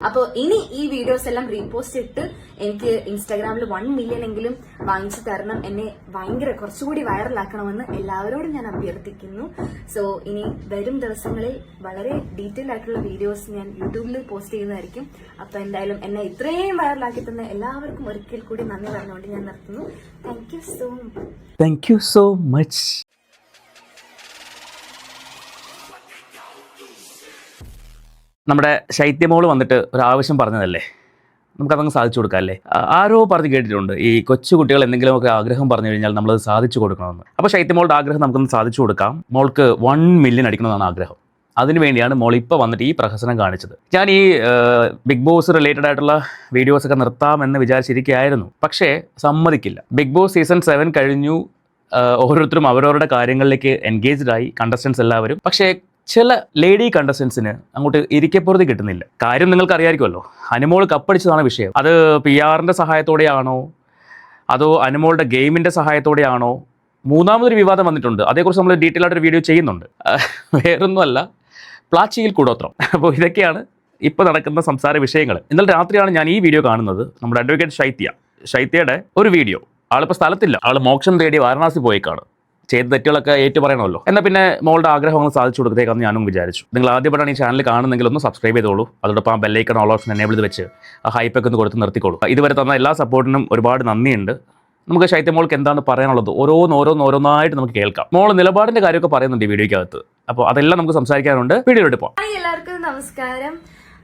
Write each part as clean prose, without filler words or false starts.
അപ്പോൾ ഇനി ഈ വീഡിയോസ് എല്ലാം റീപോസ്റ്റ് ഇട്ട് എനിക്ക് ഇൻസ്റ്റാഗ്രാമിൽ 1 മില്യൺ എങ്കിലും വാങ്ങിച്ചു തരണം, എന്നെ ഭയങ്കര കുറച്ചുകൂടി വൈറലാക്കണമെന്ന് എല്ലാവരോടും ഞാൻ അഭ്യർത്ഥിക്കുന്നു. സോ ഇനി വരും ദിവസങ്ങളിൽ വളരെ ഡീറ്റെയിൽ ആയിട്ടുള്ള വീഡിയോസ് ഞാൻ യൂട്യൂബിൽ പോസ്റ്റ് ചെയ്യുന്നതായിരിക്കും. അപ്പൊ എന്തായാലും എന്നെ ഇത്രയും വൈറലാക്കി തന്ന എല്ലാവർക്കും ഒരിക്കൽ കൂടി നന്ദി പറഞ്ഞുകൊണ്ട് ഞാൻ നിർത്തുന്നു. Thank you so much. നമ്മുടെ ശൈത്യമോള് വന്നിട്ട് ഒരു ആവശ്യം പറഞ്ഞതല്ലേ, നമുക്കതങ്ങ് സാധിച്ചു കൊടുക്കാം അല്ലേ. ആരോ പറഞ്ഞ് കേട്ടിട്ടുണ്ട്, ഈ കൊച്ചു കുട്ടികൾ എന്തെങ്കിലുമൊക്കെ ആഗ്രഹം പറഞ്ഞു കഴിഞ്ഞാൽ നമ്മളത് സാധിച്ചു കൊടുക്കണമെന്ന്. അപ്പോൾ ശൈത്യമോളുടെ ആഗ്രഹം നമുക്കൊന്ന് സാധിച്ചു കൊടുക്കാം. മോൾക്ക് 1 മില്യൺ അടിക്കണമെന്നാണ് ആഗ്രഹം. അതിനുവേണ്ടിയാണ് മോൾ ഇപ്പോൾ വന്നിട്ട് ഈ പ്രഹസനം കാണിച്ചത്. ഞാൻ ഈ ബിഗ് ബോസ് റിലേറ്റഡ് ആയിട്ടുള്ള വീഡിയോസൊക്കെ നിർത്താമെന്ന് വിചാരിച്ചിരിക്കുകയായിരുന്നു, പക്ഷേ സമ്മതിക്കില്ല. ബിഗ് ബോസ് സീസൺ 7 കഴിഞ്ഞു, ഓരോരുത്തരും അവരവരുടെ കാര്യങ്ങളിലേക്ക് എൻഗേജ്ഡ് ആയി, കണ്ടസ്റ്റൻസ് എല്ലാവരും. പക്ഷേ ചില ലേഡി കണ്ടസ്റ്റൻസിന് അങ്ങോട്ട് ഇരിക്കപ്പുറത്ത് കിട്ടുന്നില്ല. കാര്യം നിങ്ങൾക്ക് അറിയാമായിരിക്കുമല്ലോ, അനുമോൾ കപ്പടിച്ചതാണ് വിഷയം. അത് PR-ൻ്റെ സഹായത്തോടെയാണോ അതോ അനുമോളുടെ ഗെയിമിൻ്റെ സഹായത്തോടെയാണോ? മൂന്നാമതൊരു വിവാദം വന്നിട്ടുണ്ട്, അതേക്കുറിച്ച് നമ്മൾ ഡീറ്റെയിൽ ആയിട്ടൊരു വീഡിയോ ചെയ്യുന്നുണ്ട്. വേറൊന്നുമല്ല, പ്ലാച്ചിയിൽ കൂടോത്രം. അപ്പോൾ ഇതൊക്കെയാണ് ഇപ്പോൾ നടക്കുന്ന സംസാര വിഷയങ്ങൾ. ഇന്നലെ രാത്രിയാണ് ഞാൻ ഈ വീഡിയോ കാണുന്നത്. നമ്മുടെ അഡ്വക്കേറ്റ് ശൈത്യയുടെ ഒരു വീഡിയോ. ആളിപ്പോൾ സ്ഥലത്തില്ല, ആൾ മോക്ഷം തേടി വാരണാസി പോയേക്കാണ്. ചെയ്ത തെറ്റുകളൊക്കെ ഏറ്റു പറയണമല്ലോ. എന്നാൽ പിന്നെ മോളുടെ ആഗ്രഹങ്ങൾ സാധിച്ചു കൊടുത്തേക്കാന്ന് ഞാനും വിചാരിച്ചു. നിങ്ങൾ ആദ്യമായിട്ടാണ് ഈ ചാനൽ കാണുന്നെങ്കിൽ ഒന്ന് സബ്സ്ക്രൈബ് ചെയ്തോളൂ. അതോടൊപ്പം ആ ബെല്ലൈക്കൺ ഓൾ ഓപ്ഷൻ എനേബിൾ ചെയ്ത് വെച്ച് ആ ഹൈപ്പൊക്കെ ഒന്ന് കൊടുത്ത് നിർത്തിക്കോളൂ. ഇതുവരെ തന്ന എല്ലാ സപ്പോർട്ടിനും ഒരുപാട് നന്ദിയുണ്ട്. നമുക്ക് ശൈത്യമോൾക്ക് എന്താണ് പറയാനുള്ളത് ഓരോന്നായിട്ട് നമുക്ക് കേൾക്കാം. മോൾ നിലപാടിന്റെ കാര്യമൊക്കെ പറയുന്നുണ്ട് ഈ വീഡിയോയ്ക്കകത്ത്. അപ്പോൾ അതെല്ലാം നമുക്ക് സംസാരിക്കാനുണ്ട്. വീഡിയോയിലോട്ട് പോകാം. എല്ലാവർക്കും നമസ്കാരം.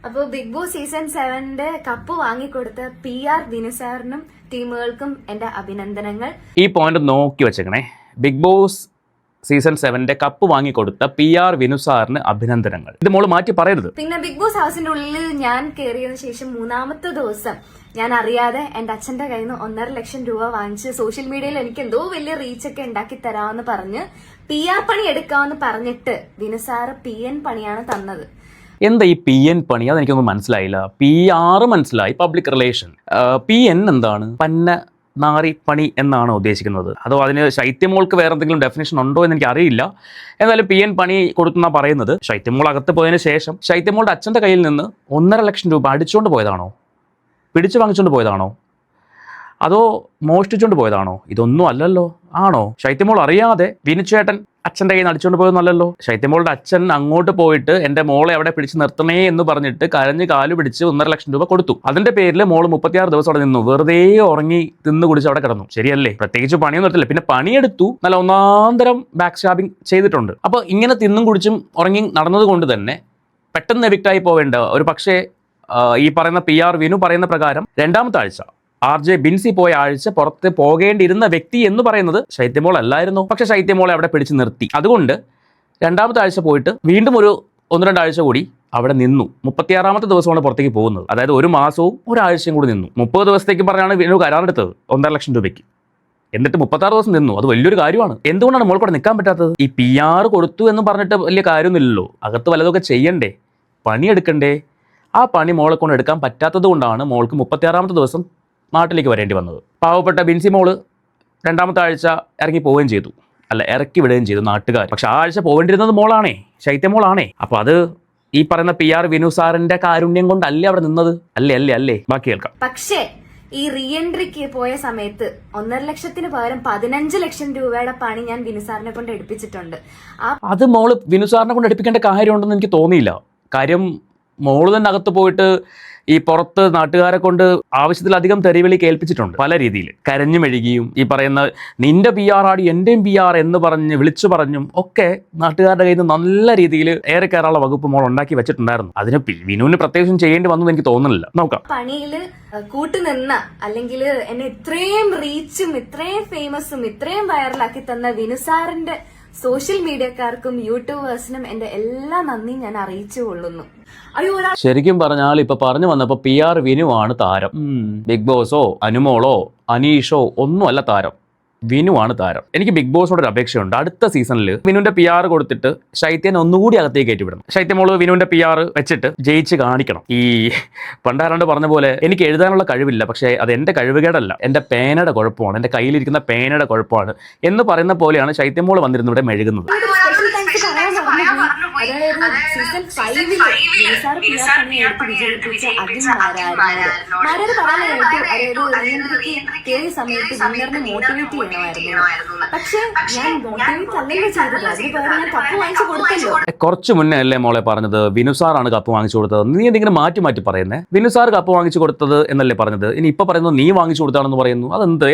അപ്പോൾ ബിഗ് ബോസ് സീസൺ 7 കപ്പ് വാങ്ങിക്കൊടുത്ത PR വിനു സാറിനും ടീമുകൾക്കും എന്റെ അഭിനന്ദനങ്ങൾ. ഈ പോയിന്റ് നോക്കി വെച്ചേക്കണേ. ബിഗ് ബോസ് സീസൺ 7 കപ്പ് വാങ്ങിക്കൊടുത്ത PR വിനു സാറിന് അഭിനന്ദനങ്ങൾ. ഇത് മോള് മാറ്റി പറയരുത്. പിന്നെ ബിഗ് ബോസ് ഹൗസിന്റെ ഉള്ളിൽ ഞാൻ കയറിയതിനു ശേഷം 3-ാമത്തെ ദിവസം ഞാൻ അറിയാതെ എന്റെ അച്ഛന്റെ കയ്യിൽ നിന്ന് 1.5 ലക്ഷം രൂപ വാങ്ങിച്ച് സോഷ്യൽ മീഡിയയിൽ എനിക്ക് എന്തോ വലിയ റീച്ചൊക്കെ ഉണ്ടാക്കി തരാമെന്ന് പറഞ്ഞ് PR പണി എടുക്കാമെന്ന് പറഞ്ഞിട്ട് വിനു സാറ് PN പണിയാണ് തന്നത്. എന്താ ഈ PN പണി? അതെനിക്കൊന്നും മനസ്സിലായില്ല. PR മനസ്സിലായി, പബ്ലിക് റിലേഷൻ. PN എന്താണ്? നാറി പണി എന്നാണ് ഉദ്ദേശിക്കുന്നത്? അതോ അതിന് ശൈത്യമോൾക്ക് വേറെ എന്തെങ്കിലും ഡെഫിനേഷൻ ഉണ്ടോ എന്ന് എനിക്ക് അറിയില്ല. എന്നാലും PN പണി കൊടുത്തെന്നാണ് പറയുന്നത്. ശൈത്യമോൾ അകത്ത് പോയതിനു ശേഷം ശൈത്യമോളുടെ അച്ഛൻ്റെ കയ്യിൽ നിന്ന് 1.5 ലക്ഷം രൂപ അടിച്ചുകൊണ്ട് പോയതാണോ, പിടിച്ചു വാങ്ങിച്ചുകൊണ്ട് പോയതാണോ, അതോ മോഷ്ടിച്ചുകൊണ്ട് പോയതാണോ? ഇതൊന്നും അല്ലല്ലോ. ആണോ? ശൈത്യമോൾ അറിയാതെ വിനുചേട്ടൻ അച്ഛൻ്റെ കയ്യിൽ നിന്ന് അടിച്ചുകൊണ്ട് പോയതൊന്നല്ലല്ലോ. ശൈത്യമോളുടെ അച്ഛൻ അങ്ങോട്ട് പോയിട്ട് എൻ്റെ മോളെ അവിടെ പിടിച്ച് നിർത്തണേ എന്ന് പറഞ്ഞിട്ട് കരഞ്ഞ് കാല് പിടിച്ച് 1.5 ലക്ഷം രൂപ കൊടുത്തു. അതിന്റെ പേരിൽ മോള് 36 ദിവസം അവിടെ നിന്നു, വെറുതെ ഉറങ്ങി തിന്നു കുടിച്ച് അവിടെ കിടന്നു. ശരിയല്ലേ? പ്രത്യേകിച്ച് പണിയൊന്നും എടുത്തില്ല. പിന്നെ പണിയെടുത്തു, നല്ല ഒന്നാന്തരം ബാക്ക് സ്റ്റാബിങ് ചെയ്തിട്ടുണ്ട്. അപ്പോൾ ഇങ്ങനെ തിന്നും കുടിച്ചും ഉറങ്ങി നടന്നത് കൊണ്ട് തന്നെ പെട്ടെന്ന് എവിക്റ്റായി പോവേണ്ട ഒരു പക്ഷേ ഈ പറയുന്ന PR വിനു പറയുന്ന പ്രകാരം 2-ാമത്തെ ആഴ്ച RJ ബിൻസി പോയ ആഴ്ച പുറത്ത് പോകേണ്ടിയിരുന്ന വ്യക്തി എന്ന് പറയുന്നത് ശൈത്യമോൾ അല്ലായിരുന്നു. പക്ഷെ ശൈത്യമോളെ അവിടെ പിടിച്ച് നിർത്തി. അതുകൊണ്ട് 2-ാമത്തെ ആഴ്ച പോയിട്ട് വീണ്ടും ഒരു 1-2 ആഴ്ച കൂടി അവിടെ നിന്നു. 36-ാമത്തെ ദിവസമാണ് പുറത്തേക്ക് പോകുന്നത്. അതായത് 1 മാസവും 1 ആഴ്ചയും കൂടി നിന്നു. 30 ദിവസത്തേക്ക് പറഞ്ഞാണ് വിനു കരാറെടുത്തത് 1.5 ലക്ഷം രൂപയ്ക്ക്. എന്നിട്ട് 36 ദിവസം നിന്നു. അത് വലിയൊരു കാര്യമാണ്. എന്തുകൊണ്ടാണ് മോൾക്കൂടെ നിൽക്കാൻ പറ്റാത്തത്? ഈ PR കൊടുത്തു എന്ന് പറഞ്ഞിട്ട് വലിയ കാര്യമൊന്നുമില്ലല്ലോ. അകത്ത് വല്ലതൊക്കെ ചെയ്യണ്ടേ, പണിയെടുക്കണ്ടേ? ആ പണി മോളെ കൊണ്ട് എടുക്കാൻ പറ്റാത്തത് കൊണ്ടാണ് മോൾക്ക് 36-ാമത്തെ ദിവസം നാട്ടിലേക്ക് വരേണ്ടി വന്നത്. പാവപ്പെട്ട ബിൻസി മോള് 2-ാമത്തെ ആഴ്ച ഇറങ്ങി പോവുകയും ചെയ്തു, ഇറക്കി വിടുകയും ചെയ്തു നാട്ടുകാർ. പക്ഷെ ആ ആഴ്ച പോകേണ്ടിരുന്നത് മോളാണേ, ശൈത്യമോളാണേ. അപ്പോൾ അത് ഈ പറയുന്ന PR വിനു സാറിന്റെ കാരുണ്യം കൊണ്ടല്ലേ അവിടെ നിന്നത്? അല്ലേ ബാക്കി കേൾക്കാം. പക്ഷേ ഈ റീഎൻട്രിക്ക് പോയ സമയത്ത് 1.5 ലക്ഷത്തിന് പകരം 15 ലക്ഷം രൂപയുടെ പണി ഞാൻ വിനു സാറിനെ കൊണ്ട് എടുപ്പിച്ചിട്ടുണ്ട്. അത് മോള് വിനു സാറിനെ കൊണ്ട് എടുപ്പിക്കേണ്ട കാര്യമുണ്ടെന്ന് എനിക്ക് തോന്നിയില്ല. കാര്യം മോള് തന്നെ അകത്ത് പോയിട്ട് ഈ പുറത്ത് നാട്ടുകാരെ കൊണ്ട് ആവശ്യത്തിലധികം തെറിവിളി കേൾപ്പിച്ചിട്ടുണ്ട്. പല രീതിയിൽ കരഞ്ഞു മെഴുകിയും ഈ പറയുന്ന നിന്റെ PR ആടി എന്റെയും PR എന്ന് പറഞ്ഞ് വിളിച്ചു പറഞ്ഞും ഒക്കെ നാട്ടുകാരുടെ കയ്യിൽ നിന്ന് നല്ല രീതിയിൽ ഏറെ കയറാനുള്ള വകുപ്പ് മോൾ ഉണ്ടാക്കി വെച്ചിട്ടുണ്ടായിരുന്നു. അതിന് വിനുവിന് പ്രത്യേകിച്ചും ചെയ്യേണ്ടി വന്നു എനിക്ക് തോന്നുന്നില്ല. നോക്കാം. പണിയില് കൂട്ടുനിന്ന അല്ലെങ്കിൽ എന്നെ ഇത്രയും റീച്ചും ഇത്രയും ഫേമസും ഇത്രയും വൈറലാക്കി തന്ന വിനു സാറിന്റെ സോഷ്യൽ മീഡിയക്കാർക്കും യൂട്യൂബേഴ്സിനും എന്റെ എല്ലാ നന്ദിയും ഞാൻ അറിയിച്ചു കൊള്ളുന്നു. ശരിക്കും പറഞ്ഞാൽ ഇപ്പൊ പറഞ്ഞു വന്നപ്പോ PR വിനുവാണ് താരം. ബിഗ് ബോസോ അനുമോളോ അനീഷോ ഒന്നും അല്ല താരം, വിനുവാണ് താരം. എനിക്ക് ബിഗ് ബോസോട് ഒരു അപേക്ഷയുണ്ട്. അടുത്ത സീസണിൽ വിനുവിന്റെ PR കൊടുത്തിട്ട് ശൈത്യനെ ഒന്നുകൂടി അകത്തേക്ക് കയറ്റിവിടണം. ശൈത്യമോള് വിനുവിന്റെ PR വെച്ചിട്ട് ജയിച്ച് കാണിക്കണം. ഈ പണ്ടാരാണ്ട് പറഞ്ഞ പോലെ എനിക്ക് എഴുതാനുള്ള കഴിവില്ല, പക്ഷേ അത് എന്റെ കഴിവുകേടല്ല, എന്റെ പേനയുടെ കുഴപ്പമാണ്, എന്റെ കയ്യിലിരിക്കുന്ന പേനയുടെ കുഴപ്പമാണ് എന്ന് പറയുന്ന പോലെയാണ് ശൈത്യമോള് വന്നിരുന്ന് ഇവിടെ മെഴുകുന്നത്. അതായത് സീസൺ 5-ൽ നിസാർ PR പണി എടുത്ത് വിജയിപ്പിച്ച അഖിൽ മാരാറിനോട് മാരാർ പറയാനായിട്ട് അതായത് റിയൻട്രിക്ക് കയറിയ സമയത്ത് വിന്നറിനെ മോട്ടിവേറ്റ് ചെയ്യണമായിരുന്നു. പക്ഷെ ഞാൻ മോട്ടിവേറ്റ് അല്ലല്ലോ ചെയ്തത്, അതിന് പകരം ഞാൻ കപ്പ് വാങ്ങിച്ചു കൊടുത്തല്ലോ. കുറച്ച് മുന്നേ അല്ലേ മോളെ പറഞ്ഞത് വിനുസാറാണ് കപ്പ് വാങ്ങിച്ചു കൊടുത്തത്? നീ എന്തെങ്കിലും മാറ്റി പറയുന്നേ. വിനുസാർ കപ്പ് വാങ്ങിച്ചു കൊടുത്തത് എന്നല്ലേ പറഞ്ഞത്? ഇനി ഇപ്പൊ പറയുന്നത് നീ വാങ്ങിച്ചു കൊടുത്താണെന്ന് പറയുന്നു.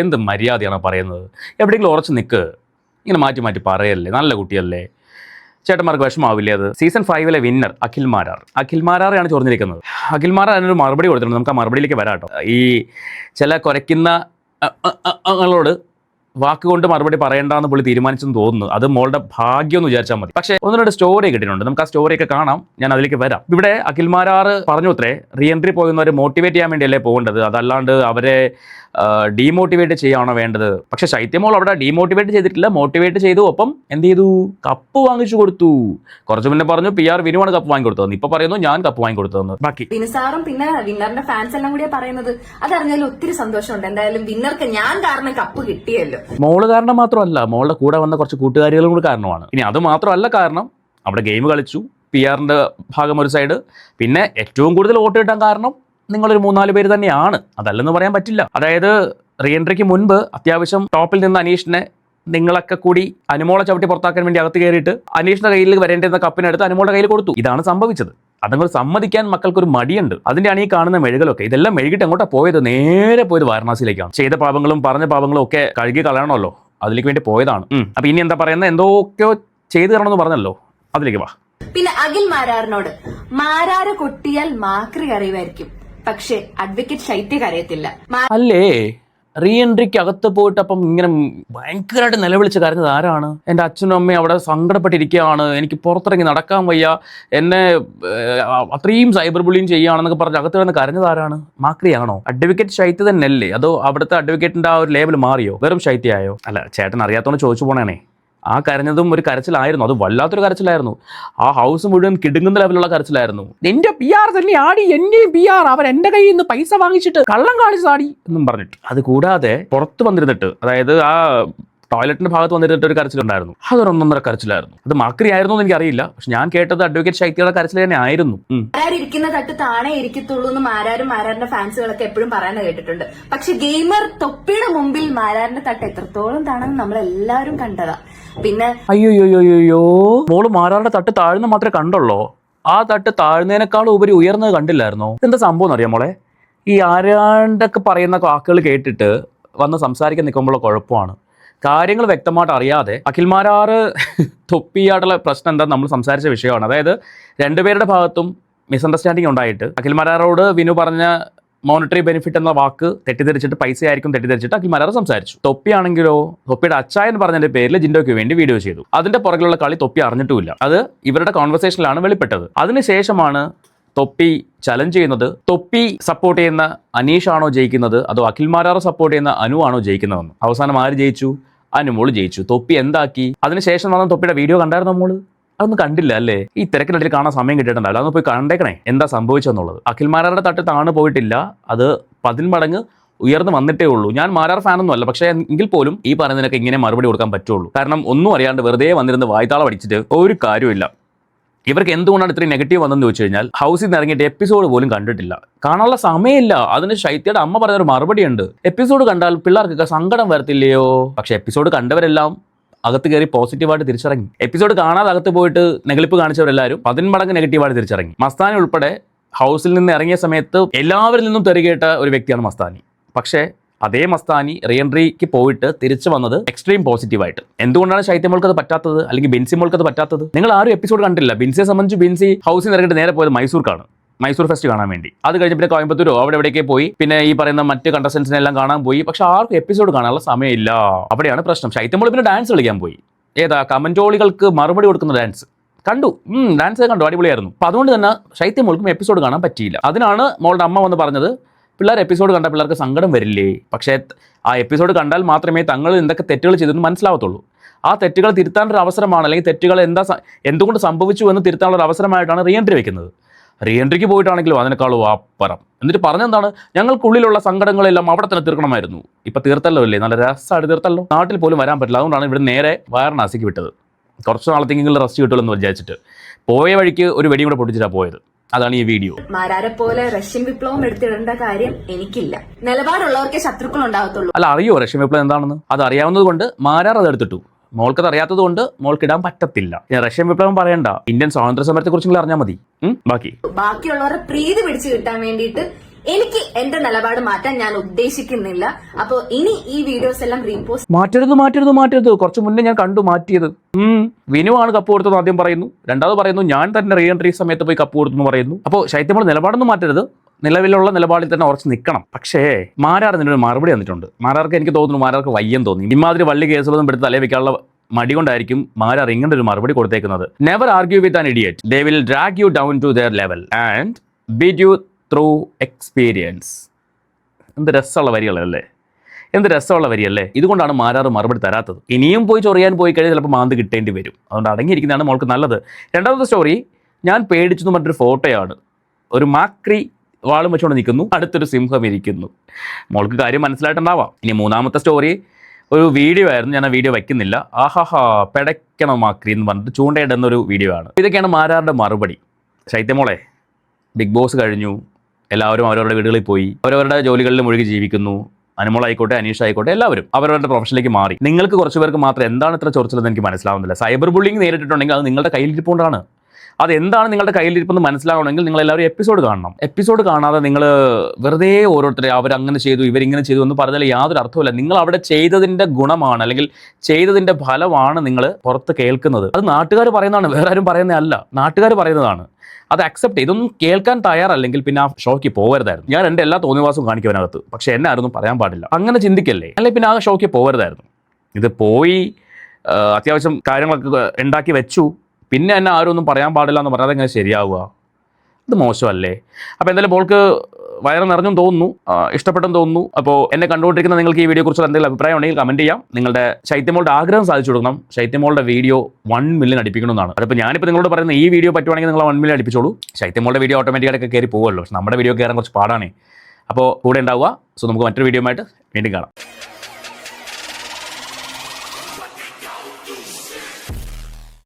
എന്ത് മര്യാദയാണ് പറയുന്നത്? എവിടെയെങ്കിലും ഉറച്ചു നിൽക്ക്, ഇങ്ങനെ മാറ്റി പറയല്ലേ. നല്ല കുട്ടിയല്ലേ, ചേട്ടന്മാർക്ക് വിഷമാവില്ലേ? അത് സീസൺ 5-ലെ വിന്നർ അഖിൽ മാരാറാണ് ചോർന്നിരിക്കുന്നത്. അഖിൽ മാരാർ അതിനൊരു മറുപടി കൊടുത്തിട്ടുണ്ട്. നമുക്ക് ആ മറുപടിയിലേക്ക് വരാം കേട്ടോ. ഈ ചില കുരയ്ക്കുന്ന ങ്ങളോട് വാക്കുകൊണ്ട് മറുപടി പറയേണ്ടെന്ന് പുള്ളി തീരുമാനിച്ചെന്ന് തോന്നുന്നു. അത് മോളുടെ ഭാഗ്യം എന്ന് വിചാരിച്ചാൽ മതി. പക്ഷേ 1-2 സ്റ്റോറി കിട്ടിയിട്ടുണ്ട്. നമുക്ക് ആ സ്റ്റോറിയൊക്കെ കാണാം, ഞാൻ അതിലേക്ക് വരാം. ഇവിടെ അഖിൽ മാരാർ പറഞ്ഞു അത്രേ, റീഎൻട്രി പോകുന്നവരെ മോട്ടിവേറ്റ് ചെയ്യാൻ വേണ്ടിയല്ലേ പോകേണ്ടത്, അതല്ലാണ്ട് അവരെ ഡീമോട്ടിവേറ്റ് ചെയ്യാണോ വേണ്ടത്. പക്ഷെ ശൈത്യമോൾ അവിടെ ഡീമോട്ടിവേറ്റ് ചെയ്തിട്ടില്ല, മോട്ടിവേറ്റ് ചെയ്തു. ഒപ്പം എന്ത് ചെയ്തു? കപ്പ് വാങ്ങിച്ചു കൊടുത്തു. കുറച്ച് മുന്നേ പറഞ്ഞു PR വിനുവാണ് കപ്പ് വാങ്ങി കൊടുത്തതെന്ന്. ഇപ്പൊ പറയുന്നു ഞാൻ കപ്പ് വാങ്ങി കൊടുത്തതെന്ന്. ബാക്കി വിനുസാറും പിന്നെ വിന്നറിന്റെ ഫാൻസ് എല്ലാം കൂടിയാ പറയുന്നത്. അതറിഞ്ഞാലും ഒത്തിരി സന്തോഷമുണ്ട്. എന്തായാലും വിന്നർക്ക് ഞാൻ കാരണം കപ്പ് കിട്ടിയല്ലോ. മോള് കാരണം മാത്രമല്ല, മോളുടെ കൂടെ വന്ന കുറച്ച് കൂട്ടുകാരികളും കൂടി കാരണമാണ്. ഇനി അത് മാത്രമല്ല കാരണം, അവിടെ ഗെയിം കളിച്ചു, PRന്റെ ഭാഗം ഒരു സൈഡ്, പിന്നെ ഏറ്റവും കൂടുതൽ വോട്ട് കിട്ടാൻ കാരണം നിങ്ങളൊരു 3-4 പേര് തന്നെയാണ്. അതല്ലെന്ന് പറയാൻ പറ്റില്ല. അതായത് റീഎൻട്രിക്ക് മുൻപ് അത്യാവശ്യം ടോപ്പിൽ നിന്ന് അനീഷിനെ നിങ്ങളൊക്കെ കൂടി അനുമോളെ ചവിട്ടി പുറത്താക്കാൻ വേണ്ടി അകത്ത് കയറിയിട്ട് അനീഷിന്റെ കയ്യിൽ വരേണ്ടിരുന്ന കപ്പിനെടുത്ത് അനുമോളുടെ കയ്യിൽ കൊടുത്തു. ഇതാണ് സംഭവിച്ചത്. അതങ്ങൾ സമ്മതിക്കാൻ മക്കൾക്കൊരു മടിയുണ്ട്. അതിന്റെയാണ് ഈ കാണുന്ന മെഴുകലൊക്കെ. ഇതെല്ലാം മെഴുകിട്ട് എങ്ങോട്ടാ പോയത്? നേരെ പോയത് വാരണാസിയിലേക്കാണ്. ചെയ്ത പാപങ്ങളും പറഞ്ഞ പാപങ്ങളും ഒക്കെ കഴുകി കളയണമല്ലോ, അതിലേക്ക് വേണ്ടി പോയതാണ്. അപ്പൊ ഇനി എന്താ പറയുന്നത്? എന്തൊക്കെയോ ചെയ്തു തരണമെന്ന് പറഞ്ഞല്ലോ, അതിലേക്ക് വാ. പിന്നെ അഖിൽ മാരാറിനോട്, മാരാറ് കൊട്ടിയാൽ മാക്രി അറിയുമായിരിക്കും, പക്ഷെ അഡ്വക്കേറ്റ് ശൈത്യ കരയത്തില്ല. അല്ലേ, റീഎൻട്രിക്ക് അകത്ത് പോയിട്ട് അപ്പം ഇങ്ങനെ ഭയങ്കരമായിട്ട് നിലവിളിച്ച് കരഞ്ഞത് ആരാണ്? എൻ്റെ അച്ഛനും അമ്മയും അവിടെ സങ്കടപ്പെട്ടിരിക്കുകയാണ്, എനിക്ക് പുറത്തിറങ്ങി നടക്കാൻ വയ്യ, എന്നെ അത്രയും സൈബർ ബുള്ളിങ് ചെയ്യുകയാണെന്നൊക്കെ പറഞ്ഞ് അകത്ത് കിടന്ന് കരഞ്ഞത് ആരാണ്? മാക്രിയാണോ? അഡ്വക്കേറ്റ് ശൈത്യ തന്നെയല്ലേ? അതോ അവിടുത്തെ അഡ്വക്കേറ്റിന്റെ ആ ഒരു ലേബൽ മാറിയോ? വെറും ശൈത്യമായോ? അല്ല, ചേട്ടൻ അറിയാത്തോണ്ട് ചോദിച്ചു പോണേണേ. ആ കരഞ്ഞതും ഒരു കരച്ചിലായിരുന്നു. അത് വല്ലാത്തൊരു കരച്ചിലായിരുന്നു. ആ ഹൗസ് മുഴുവൻ കിടുങ്ങുന്ന ലെവലുള്ള കരച്ചിലായിരുന്നു. എന്റെ PR തന്നെ ആടി, എന്റെയും PR, അവൻ എന്റെ കയ്യിൽ നിന്ന് പൈസ വാങ്ങിച്ചിട്ട് കള്ളം കാണിച്ചാടി എന്നും പറഞ്ഞിട്ട്. അത് കൂടാതെ പുറത്ത് വന്നിരുന്നിട്ട്, അതായത് ആ ടോയ്ലറ്റിന്റെ ഭാഗത്ത് വന്നിരുന്നിട്ട് ഒരു കരച്ചിലുണ്ടായിരുന്നു. അതൊരു 1.5 കരച്ചിലായിരുന്നു. അത് മാക്രി ആയിരുന്നു എന്ന് എനിക്കറിയില്ല, പക്ഷെ ഞാൻ കേട്ടത് അഡ്വക്കേറ്റ് ശൈത്യയുടെ കരച്ചിൽ തന്നെ ആയിരുന്നു. മാരാരിരിക്കുന്ന തട്ട് താണേ ഇരിക്കത്തുള്ളൂ എന്ന് മാരാറിന്റെ ഫാൻസുകളൊക്കെ എപ്പോഴും പറയാൻ കേട്ടിട്ടുണ്ട്. പക്ഷെ ഗെയിമർ തൊപ്പിയുടെ മുമ്പിൽ മാരാറിന്റെ തട്ട് എത്രത്തോളം താണെന്ന് നമ്മളെല്ലാവരും കണ്ടതാ. പിന്നെ അയ്യോ, മോള് മാരാറുടെ തട്ട് താഴ്ന്ന മാത്രമേ കണ്ടുള്ളൂ. ആ തട്ട് താഴ്ന്നതിനേക്കാളും ഉപരി ഉയർന്നത് കണ്ടില്ലായിരുന്നോ? എന്താ സംഭവം എന്നറിയാം മോളെ? ഈ ആരാണ്ടൊക്കെ പറയുന്ന വാക്കുകൾ കേട്ടിട്ട് വന്ന് സംസാരിക്കാൻ നിൽക്കുമ്പോഴുള്ള കുഴപ്പമാണ്. കാര്യങ്ങൾ വ്യക്തമായിട്ട് അറിയാതെ അഖിൽ മാരാറ് തൊപ്പിയായിട്ടുള്ള പ്രശ്നം എന്താണെന്ന് നമ്മൾ സംസാരിച്ച വിഷയമാണ്. അതായത് രണ്ടുപേരുടെ ഭാഗത്തും മിസ്അണ്ടർസ്റ്റാൻഡിങ് ഉണ്ടായിട്ട് അഖിൽ മാരാറോട് വിനു പറഞ്ഞ മോണിറ്ററി ബെനിഫിറ്റ് എന്ന വാക്ക് തെറ്റിദ്ധരിച്ചിട്ട് പൈസയായിരിക്കും തെറ്റിദ്ധരിച്ചിട്ട് അഖിൽ മാരാർ സംസാരിച്ചു. തൊപ്പിയാണെങ്കിലോ തൊപ്പിയുടെ അച്ചായൻ പറഞ്ഞതിന്റെ പേരിൽ ജിൻഡോയ്ക്ക് വേണ്ടി വീഡിയോ ചെയ്തു. അതിന്റെ പുറകിലുള്ള കളി തൊപ്പി അറിഞ്ഞിട്ടുമില്ല. അത് ഇവരുടെ കോൺവെർസേഷനിലാണ് വെളിപ്പെട്ടത്. അതിനുശേഷമാണ് തൊപ്പി ചലഞ്ച് ചെയ്യുന്നത്. തൊപ്പി സപ്പോർട്ട് ചെയ്യുന്ന അനീഷാണോ ജയിക്കുന്നത്, അതോ അഖിൽ മാരാർ സപ്പോർട്ട് ചെയ്യുന്ന അനു ആണോ ജയിക്കുന്നതെന്ന്. അവസാനം ആര് ജയിച്ചു? അനുമോള് ജയിച്ചു. തൊപ്പി എന്താക്കി? അതിനുശേഷം വന്ന തൊപ്പിയുടെ വീഡിയോ കണ്ടായിരുന്നു മോള്? അതൊന്നും കണ്ടില്ല അല്ലേ? ഈ തിരക്കിനിടയിൽ കാണാൻ സമയം കിട്ടിയിട്ടുണ്ടല്ലോ, അതൊന്ന് പോയി കണ്ടേക്കണേ എന്താ സംഭവിച്ചെന്നുള്ളത്. അഖിൽ മാരാറുടെ തട്ട് താണു പോയിട്ടില്ല, അത് 10 മടങ്ങ് ഉയർന്നു വന്നിട്ടേ ഉള്ളൂ. ഞാൻ മാരാർ ഫാനൊന്നും അല്ല, പക്ഷേ എങ്കിൽ പോലും ഈ പറയുന്നതിനൊക്കെ ഇങ്ങനെ മറുപടി കൊടുക്കാൻ പറ്റുള്ളൂ. കാരണം ഒന്നും അറിയാണ്ട് വെറുതെ വന്നിരുന്ന് വായ്ത്താളം അടിച്ചിട്ട് ഒരു കാര്യമില്ല. ഇവർക്ക് എന്തുകൊണ്ടാണ് ഇത്രയും നെഗറ്റീവ് വന്നെന്ന് ചോദിച്ചു കഴിഞ്ഞാൽ, ഹൗസിൽ നിന്ന് ഇറങ്ങിയിട്ട് എപ്പിസോഡ് പോലും കണ്ടിട്ടില്ല, കാണാനുള്ള സമയമില്ല. അതിന് ശൈത്യയുടെ അമ്മ പറഞ്ഞൊരു മറുപടി ഉണ്ട്, എപ്പിസോഡ് കണ്ടാൽ പിള്ളേർക്കൊക്കെ സങ്കടം വരത്തില്ലയോ? പക്ഷെ എപ്പിസോഡ് കണ്ടവരെല്ലാം അകത്ത് കയറി പോസിറ്റീവായിട്ട് തിരിച്ചിറങ്ങി. എപ്പിസോഡ് കാണാതെ അകത്ത് പോയിട്ട് നെഗളിപ്പ് കാണിച്ചവരെല്ലാവരും 10 മടങ്ങ് നെഗറ്റീവായിട്ട് തിരിച്ചിറങ്ങി. മസ്താനി ഉൾപ്പെടെ ഹൗസിൽ നിന്ന് ഇറങ്ങിയ സമയത്ത് എല്ലാവരിൽ നിന്നും തെറികേട്ട ഒരു വ്യക്തിയാണ് മസ്താനി. പക്ഷേ അതേ മസ്താനി റീഎൻട്രിക്ക് പോയിട്ട് തിരിച്ചു വന്നത് എക്സ്ട്രീം പോസിറ്റീവായിട്ട്. എന്തുകൊണ്ടാണ് ശൈത്യമോൾക്ക് അത് പറ്റാത്തത്, അല്ലെങ്കിൽ ബിൻസി മോൾക്ക് അത് പറ്റാത്തത്? നിങ്ങൾ ആരും എപ്പിസോഡ് കണ്ടില്ല. ബിൻസിയെ സംബന്ധിച്ച് ബിൻസി ഹൗസിൽ നിന്ന് ഇറങ്ങിയിട്ട് നേരെ പോയത് മൈസൂർക്കാണ്, മൈസൂർ ഫെസ്റ്റ് കാണാൻ വേണ്ടി. അത് കഴിഞ്ഞ് പിന്നെ കോയമ്പത്തൂരോ അവിടെ എവിടേക്കേ പോയി, പിന്നെ ഈ പറയുന്ന മറ്റ് കണ്ടസ്റ്റൻസിനെ എല്ലാം കാണാൻ പോയി. പക്ഷെ ആർക്കും എപ്പിസോഡ് കാണാനുള്ള സമയമില്ല. അവിടെയാണ് പ്രശ്നം. ശൈത്യമോൾ പിന്നെ ഡാൻസ് കളിക്കാൻ പോയി. ഏതാ കമന്റോളികൾക്ക് മറുപടി കൊടുക്കുന്ന ഡാൻസ് കണ്ടു, ഡാൻസ് കണ്ടു, അടിപൊളിയായിരുന്നു. അപ്പം അതുകൊണ്ട് തന്നെ ശൈത്യമോൾക്കും എപ്പിസോഡ് കാണാൻ പറ്റിയില്ല. അതിനാണ് മോളുടെ അമ്മ വന്ന് പറഞ്ഞത്, പിള്ളേർ എപ്പിസോഡ് കണ്ടാൽ പിള്ളേർക്ക് സങ്കടം വരില്ലേ? പക്ഷേ ആ എപ്പിസോഡ് കണ്ടാൽ മാത്രമേ തങ്ങൾ എന്തൊക്കെ തെറ്റുകൾ ചെയ്തെന്ന് മനസ്സിലാവത്തുള്ളൂ. ആ തെറ്റുകൾ തിരുത്താനൊരു അവസരമാണ്, അല്ലെങ്കിൽ തെറ്റുകൾ എന്തുകൊണ്ട് സംഭവിച്ചു എന്ന് തിരുത്താനുള്ള അവസരമായിട്ടാണ് റീഎൻട്രി വെക്കുന്നത്. റീഎൻട്രിക്ക് പോയിട്ടാണെങ്കിലും അതിനേക്കാളും അപ്പുറം. എന്നിട്ട് പറഞ്ഞെന്താണ്, ഞങ്ങൾക്കുള്ളിലുള്ള സങ്കടങ്ങളെല്ലാം അവിടെ തന്നെ തീർക്കണമായിരുന്നു. ഇപ്പം തീർത്തല്ലോ അല്ലേ, നല്ല രസമായിട്ട് തീർത്തല്ലോ. നാട്ടിൽ പോലും വരാൻ പറ്റില്ല, അതുകൊണ്ടാണ് ഇവിടെ നേരെ വാരണാസിക്ക് വിട്ടത്. കുറച്ച് നാളത്തേക്കെങ്കിലും റെസ്റ്റ് കിട്ടുമെന്ന് വിചാരിച്ചിട്ട് പോയ വഴിക്ക് ഒരു വെടിയും കൂടെ പൊട്ടിച്ചിട്ടാണ് പോയത്. അതാണ് ഈ വീഡിയോ. മാരാരെ പോലെ റഷ്യൻ വിപ്ലവം എടുത്തിടേണ്ട കാര്യം എനിക്കില്ല. നിലപാടുള്ളവർക്കേ ശത്രുക്കൾ ഉണ്ടാകത്തുള്ളൂ. അല്ല, അറിയോ റഷ്യൻ വിപ്ലവം എന്താണെന്ന്? അത് അറിയാവുന്നത് കൊണ്ട് മാരാർ അത് എടുത്തിട്ടു. മോൾക്കത് അറിയാത്തത് കൊണ്ട് മോൾക്ക് ഇടാൻ പറ്റത്തില്ല. റഷ്യൻ വിപ്ലവം പറയണ്ട, ഇന്ത്യൻ സ്വാതന്ത്ര്യ സമരത്തെ കുറിച്ച് അറിഞ്ഞാൽ മതി. ബാക്കിയുള്ളവരുടെ പ്രീതി പിടിച്ചു കിട്ടാൻ വേണ്ടിയിട്ട് എനിക്ക് എന്റെ നിലപാട് മാറ്റാൻ ഞാൻ ഉദ്ദേശിക്കുന്നില്ല. അപ്പൊ ഇനി ഈ വീഡിയോസ് എല്ലാം റീപോസ്റ്റ് മാറ്റരുത്. കുറച്ച് മുന്നേ ഞാൻ കണ്ടു മാറ്റിയത്. വിനു ആണ് കപ്പ് കൊടുത്തത് ആദ്യം പറയുന്നു, രണ്ടാമത് പറയുന്നു ഞാൻ തന്നെ റീ എൻട്രി സമയത്ത് പോയി കപ്പ് കൊടുത്തു പറയുന്നു. അപ്പോൾ ശൈത്യമോൾ നിലപാടൊന്നും മാറ്റരുത്, നിലവിലുള്ള നിലപാടിൽ തന്നെ ഉറച്ച് നിൽക്കണം. പക്ഷേ മാരാർ ഇതിനൊരു മറുപടി വന്നിട്ടുണ്ട്. മാരാർക്ക് എനിക്ക് തോന്നുന്നു മാരാർക്ക് വയ്യം തോന്നി. ഇമാതിരി വള്ളി കേസുകളൊന്നും എടുത്ത് തലേ വെക്കാനുള്ള മടി കൊണ്ടായിരിക്കും മാരാർ ഇങ്ങനെ ഒരു മറുപടി കൊടുത്തേക്കുന്നത്. Never argue with an idiot, they will drag you down to their level and beat you through experience. എന്ത് രസമുള്ള വരിയല്ലേ. ഇതുകൊണ്ടാണ് മാരാർ മറുപടി തരാത്തത്. ഇനിയും പോയി ചൊറിയാൻ പോയി കഴിഞ്ഞാൽ ചിലപ്പോൾ മാന്ത് കിട്ടേണ്ടി വരും. അതുകൊണ്ട് അടങ്ങിയിരിക്കുന്നതാണ് മോൾക്ക് നല്ലത്. രണ്ടാമത്തെ സ്റ്റോറി ഞാൻ പേടിച്ചെന്ന് പറഞ്ഞൊരു ഫോട്ടോയാണ്. ഒരു മാക്രി വാളും വെച്ചുകൊണ്ട് നിൽക്കുന്നു, അടുത്തൊരു സിംഹം ഇരിക്കുന്നു. മോൾക്ക് കാര്യം മനസ്സിലായിട്ടുണ്ടാവാം. ഇനി മൂന്നാമത്തെ സ്റ്റോറി ഒരു വീഡിയോ ആയിരുന്നു. ഞാൻ ആ വീഡിയോ വയ്ക്കുന്നില്ല. പെടയ്ക്കണം മാക്രി എന്ന് പറഞ്ഞിട്ട് ചൂണ്ടയിടുന്നൊരു വീഡിയോ ആണ്. ഇതൊക്കെയാണ് മാരാറുടെ മറുപടി. ശൈത്യമോളെ, ബിഗ് ബോസ് കഴിഞ്ഞു, എല്ലാവരും അവരവരുടെ വീടുകളിൽ പോയി അവരവരുടെ ജോലികളിൽ മുഴുകി ജീവിക്കുന്നു. അനുമോളായിക്കോട്ടെ, അനീഷ ആയിക്കോട്ടെ, എല്ലാവരും അവരവരുടെ പ്രൊഫഷനിലേക്ക് മാറി. നിങ്ങൾക്ക് കുറച്ച് പേർക്ക് മാത്രം എന്താണ് ഇത്ര ചൊറിച്ചിലെന്ന് എനിക്ക് മനസ്സിലാവുന്നില്ല. സൈബർ ബുള്ളിങ് നേരിട്ടിട്ടുണ്ടെങ്കിൽ അത് നിങ്ങളുടെ കയ്യിലിരിപ്പുകൊണ്ടാണ്. അതെന്താണ് നിങ്ങളുടെ കയ്യിലിരിപ്പെന്ന് മനസ്സിലാവണമെങ്കിൽ നിങ്ങൾ എല്ലാവരും എപ്പിസോഡ് കാണണം. എപ്പിസോഡ് കാണാതെ നിങ്ങൾ വെറുതെ ഓരോരുത്തരെ അവരങ്ങനെ ചെയ്തു ഇവരിങ്ങനെ ചെയ്തു എന്ന് പറഞ്ഞാൽ യാതൊരു അർത്ഥമില്ല. നിങ്ങൾ അവിടെ ചെയ്തതിൻ്റെ ഗുണമാണ് അല്ലെങ്കിൽ ചെയ്തതിൻ്റെ ഫലമാണ് നിങ്ങൾ പുറത്ത് കേൾക്കുന്നത്. അത് നാട്ടുകാർ പറയുന്നതാണ്, വേറെ ആരും പറയുന്നതല്ല. നാട്ടുകാർ പറയുന്നതാണ്. അത് അക്സെപ്റ്റ് ചെയ്ത് ഇതൊന്നും കേൾക്കാൻ തയ്യാറല്ലെങ്കിൽ പിന്നെ ആ ഷോയ്ക്ക് പോകരുതായിരുന്നു. ഞാൻ എൻ്റെ എല്ലാ തോന്നിവാസവും കാണിക്കുവാനകത്ത്, പക്ഷേ എന്നെ ആരൊന്നും പറയാൻ പാടില്ല. അങ്ങനെ ചിന്തിക്കല്ലേ, അല്ലെങ്കിൽ പിന്നെ ആ ഷോയ്ക്ക് പോകരുതായിരുന്നു. ഇത് പോയി അത്യാവശ്യം കാര്യങ്ങളൊക്കെ ഉണ്ടാക്കി വെച്ചു, പിന്നെ എന്നെ ആരും ഒന്നും പറയാൻ പാടില്ല എന്ന് പറയാതെ എങ്ങനെ ശരിയാവുക? ഇത് മോശമല്ലേ? അപ്പോൾ എന്തായാലും മോൾക്ക് വയറ് നിറഞ്ഞും തോന്നുന്നു, ഇഷ്ടപ്പെട്ടെന്ന് തോന്നുന്നു. അപ്പോൾ എന്നെ കണ്ടുകൊണ്ടിരിക്കുന്ന നിങ്ങൾക്ക് ഈ വീഡിയോ കുറിച്ചുള്ള എന്തെങ്കിലും അഭിപ്രായം ഉണ്ടെങ്കിൽ കമൻറ്റ് ചെയ്യാം. നിങ്ങളുടെ ശൈത്യമോളുടെ ആഗ്രഹം സാധിച്ചു കൊടുക്കണം. ശൈത്യമോളുടെ വീഡിയോ 1 മില്യൺ അടിപ്പിക്കണമെന്നാണ്. അതിപ്പോൾ ഞാനിപ്പോൾ നിങ്ങളോട് പറയുന്ന ഈ വീഡിയോ പറ്റുവാണെങ്കിൽ നിങ്ങൾ 1 മില്യൺ അടിപ്പിച്ചോളൂ. ശൈത്യമോളുടെ വീഡിയോ ഓട്ടോമാറ്റിക്കായിട്ട് കയറി പോകുമല്ലോ. പക്ഷെ നമ്മുടെ വീഡിയോ കയറാൻ കുറച്ച് പാടാണ്. അപ്പോൾ കൂടെ ഉണ്ടാവുക. സോ നമുക്ക് മറ്റൊരു വീഡിയോ ആയിട്ട് വീണ്ടും കാണാം.